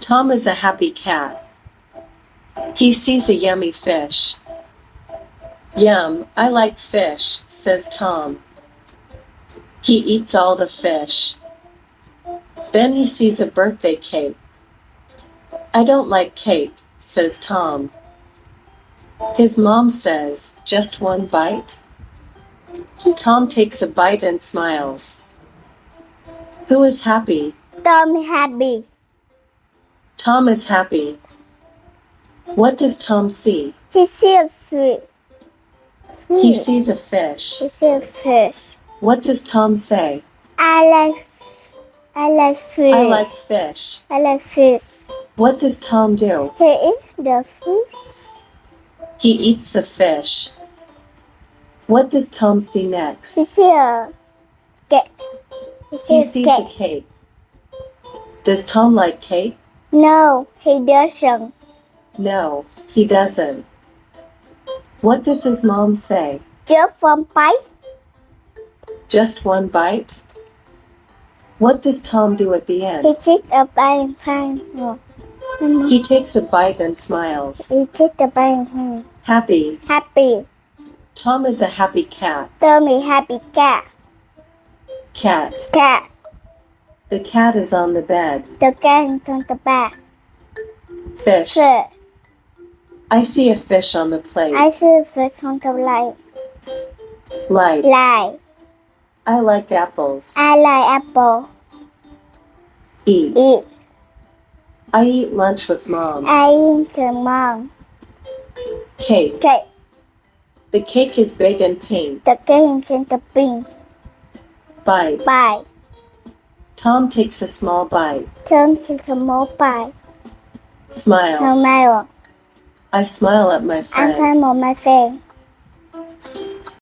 Tom is a happy cat. He sees a yummy fish. Yum, I like fish, says Tom. He eats all the fish. Then he sees a birthday cake. I don't like cake, says Tom. His mom says, just one bite? Tom takes a bite and smiles. Who is happy? Tom happy. Tom is happy. What does Tom see? He see a fish. He sees a fish. He see a fish. What does Tom say? I like fish. I like fish. I like fish. What does Tom do? He eat the fish. He eats the fish. What does Tom see next? He see a cake. He sees a cake. Does Tom like cake? No, he doesn't. No, he doesn't. What does his mom say? Just one bite. Just one bite? What does Tom do at the end? He takes a bite and fine. He takes a bite and smiles. He takes a bite and fine. Happy. Happy. Tom is a happy cat. Tom is happy cat. Cat. Cat. The cat is on the bed. The cat is on the bed. Fish. Fish. I see a fish on the plate. I see a fish on the light. Light. Light. I like apples. I like apple. Eat. Eat. I eat lunch with mom. I eat the mom. Cake. Cake. The cake is big and pink. The cake is in the pink. Bite. Bite. Tom takes a small bite. Tom takes a small bite. Smile. Smile. I smile at my I friend. smile at my friend.